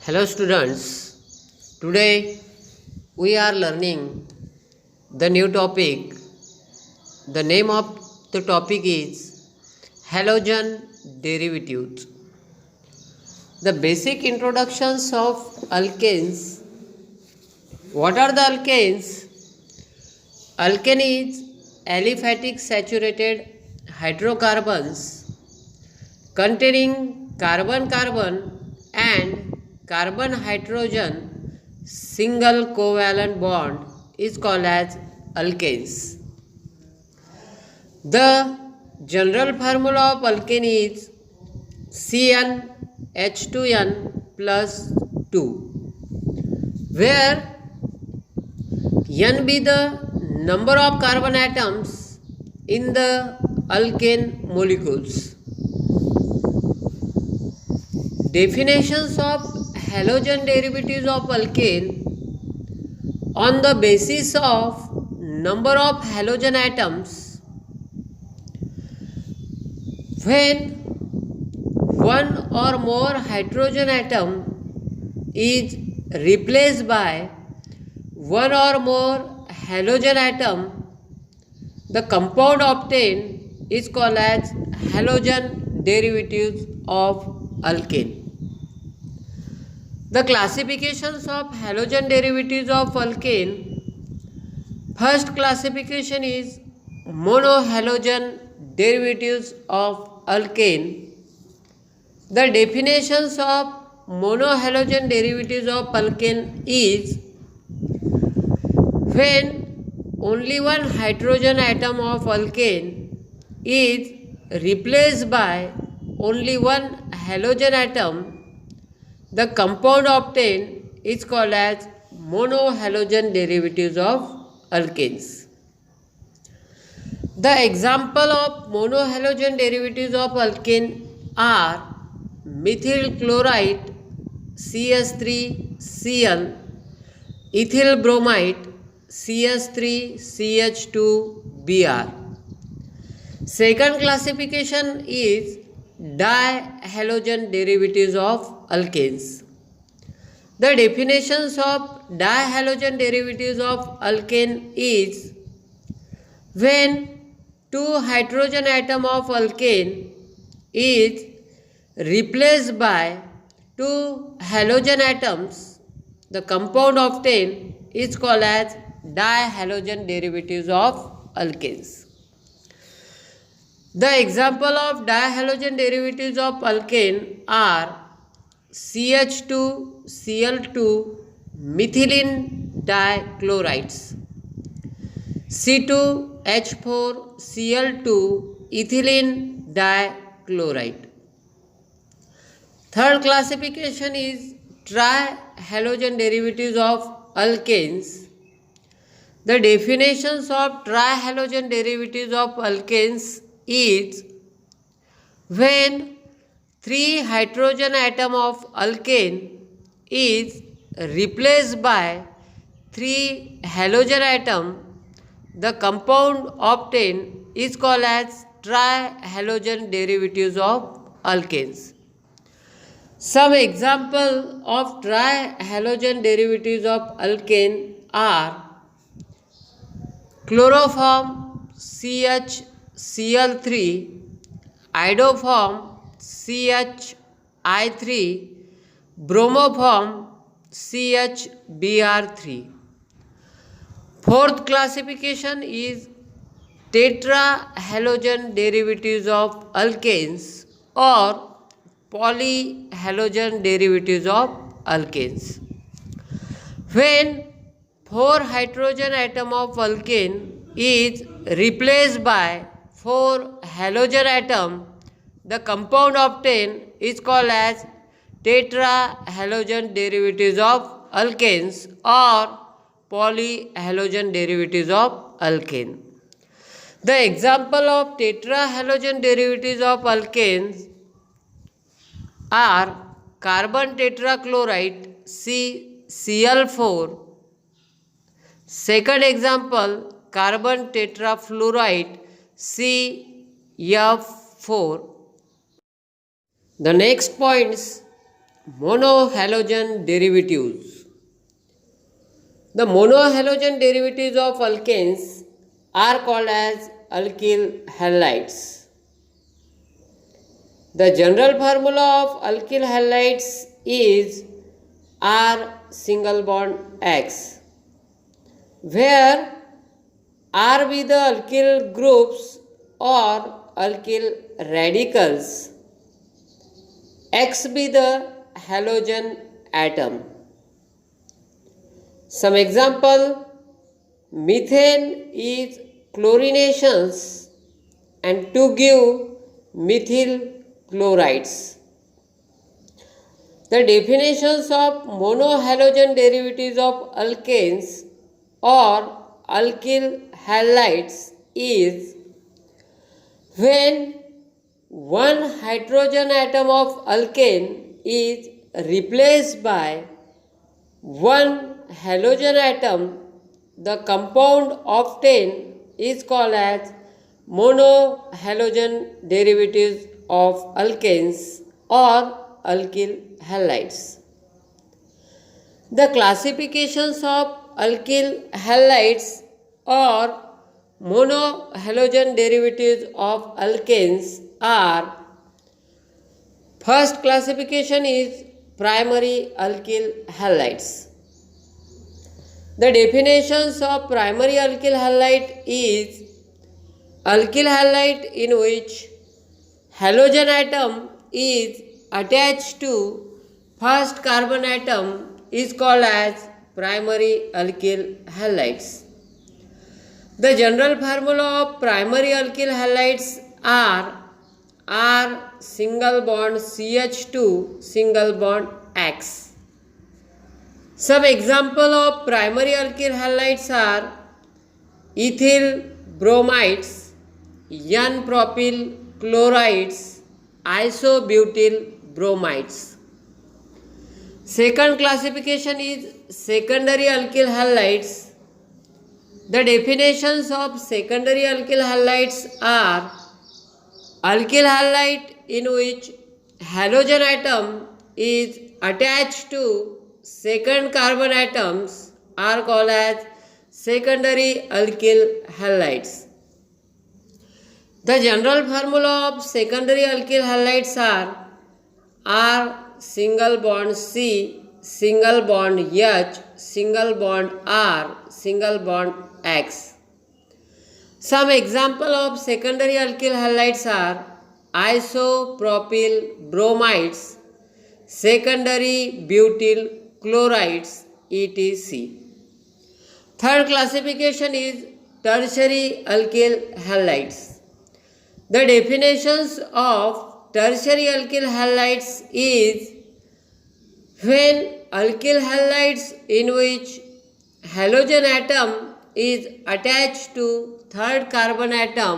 Hello students, today we are learning the new topic. The name of the topic is halogen derivatives. The basic introductions of alkanes. What are the alkanes? Alkane is aliphatic saturated hydrocarbons containing carbon-carbon and carbon-hydrogen single covalent bond is called as alkanes. The general formula of alkane is CnH2n plus 2, where n be the number of carbon atoms in the alkane molecules. Definitions of halogen derivatives of alkane on the basis of number of halogen atoms. When one or more hydrogen atom is replaced by one or more halogen atom, the compound obtained is called as halogen derivatives of alkane. The classifications of halogen derivatives of alkane. First classification is monohalogen derivatives of alkane. The definitions of monohalogen derivatives of alkane is when only one hydrogen atom of alkane is replaced by only one halogen atom, the compound obtained is called as monohalogen derivatives of alkanes. The example of monohalogen derivatives of alkane are methyl chloride CH3Cl, ethyl bromide CH3CH2Br. Second classification is dihalogen derivatives of alkanes. The definitions of dihalogen derivatives of alkane is when two hydrogen atom of alkane is replaced by two halogen atoms, the compound obtained is called as dihalogen derivatives of alkanes. The example of dihalogen derivatives of alkane are CH2Cl2 methylene dichlorides, C2H4Cl2 ethylene dichloride. Third classification is trihalogen derivatives of alkanes. The definitions of trihalogen derivatives of alkanes is when three hydrogen atom of alkane is replaced by three halogen atom, the compound obtained is called as trihalogen derivatives of alkanes. Some example of trihalogen derivatives of alkane are chloroform CHCl3, iodoform CHI3, bromoform CHBr3. Fourth classification is tetrahalogen derivatives of alkanes or polyhalogen derivatives of alkanes. When four hydrogen atom of alkane is replaced by four halogen atom, the compound obtained is called as tetrahalogen derivatives of alkanes or polyhalogen derivatives of alkane. The example of tetrahalogen derivatives of alkanes are carbon tetrachloride CCl4. Second example, carbon tetrafluoride CF4. The next points monohalogen derivatives. The monohalogen derivatives of alkanes are called as alkyl halides. The general formula of alkyl halides is R single bond X, where R be the alkyl groups or alkyl radicals, X be the halogen atom. Some example: methane is chlorinations and to give methyl chlorides. The definitions of monohalogen derivatives of alkanes or alkyl halides is: when one hydrogen atom of alkane is replaced by one halogen atom, the compound obtained is called as monohalogen derivatives of alkanes or alkyl halides. The classifications of alkyl halides or monohalogen derivatives of alkanes are: first classification is primary alkyl halides. The definitions of primary alkyl halide is: alkyl halide in which halogen atom is attached to first carbon atom is called as primary alkyl halides. The general formula of primary alkyl halides are R single bond CH2 single bond X. Some example of primary alkyl halides are ethyl bromides, N-propyl chlorides, isobutyl bromides. Second classification is secondary alkyl halides. The definitions of secondary alkyl halides are: alkyl halide in which halogen atom is attached to second carbon atoms are called as secondary alkyl halides. The general formula of secondary alkyl halides are R single bond C single bond H single bond R single bond X. Some example of secondary alkyl halides are isopropyl bromides, secondary butyl chlorides, etc. Third classification is tertiary alkyl halides. The definitions of tertiary alkyl halides is: when alkyl halides in which halogen atom is attached to third carbon atom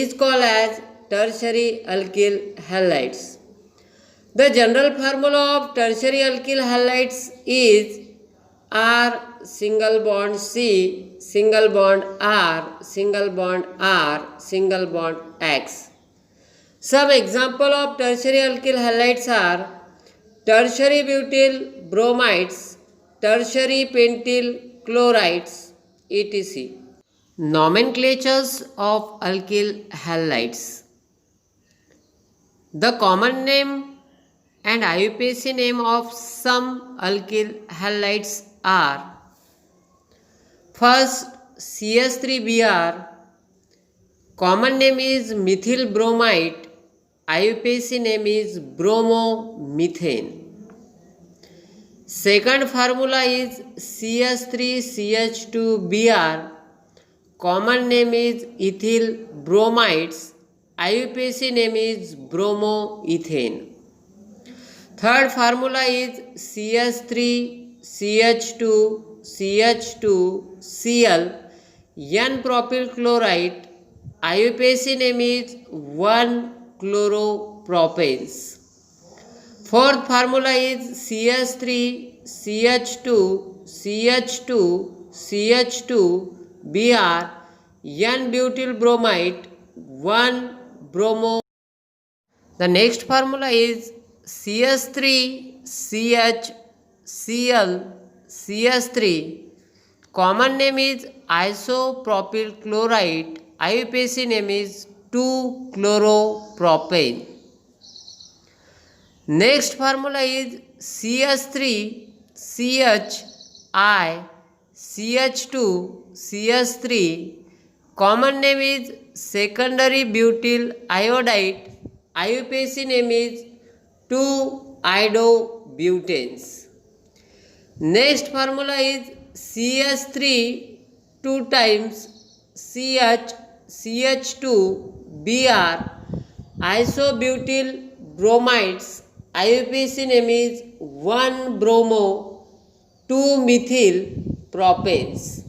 is called as tertiary alkyl halides. The general formula of tertiary alkyl halides is R single bond C single bond R single bond R single bond X. Some example of tertiary alkyl halides are tertiary butyl bromides, tertiary pentyl chlorides, etc. Nomenclatures of alkyl halides. The common name and IUPAC name of some alkyl halides are: first, CS3Br, common name is methyl bromide, IUPAC name is bromomethane. Second formula is CS3CH2Br, common name is ethyl bromides, IUPAC name is bromoethane. Third formula is CS3CH2CH2Cl, N-propyl chloride, IUPAC name is 1-chloropropanes. Fourth formula is CS3CH2CH2CH2Br, N-butyl bromide, 1-bromo. The next formula is CS3 CHCl CS3. Common name is isopropyl chloride. IUPAC name is 2-chloropropane. Next formula is CH3 CHI CH2 CH3. Common name is secondary butyl iodide. IUPAC name is 2-iodobutanes. Next formula is CH3 2 times CH2 Br isobutyl bromides. IUPAC name is 1-bromo-2-methyl propanes.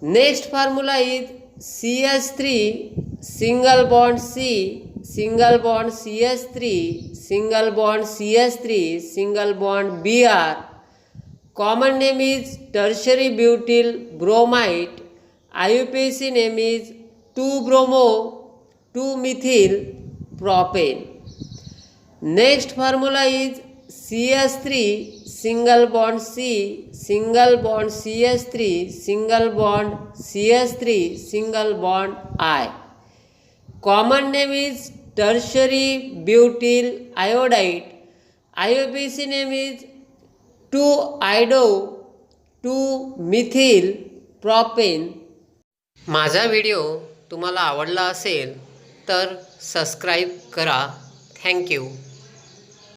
Next formula is CH3 single bond C single bond CH3 single bond CH3 single bond Br. Common name is tertiary butyl bromide. IUPAC name is 2-bromo-2-methyl propane. Next formula is CH3 single bond C single bond CH3 single bond CH3 single bond I. Common name is tertiary butyl iodide. IUPAC name is 2-iodobutane 2-methyl propane. माझा video तुम्हाला आवडला असेल तर subscribe करा. Thank you.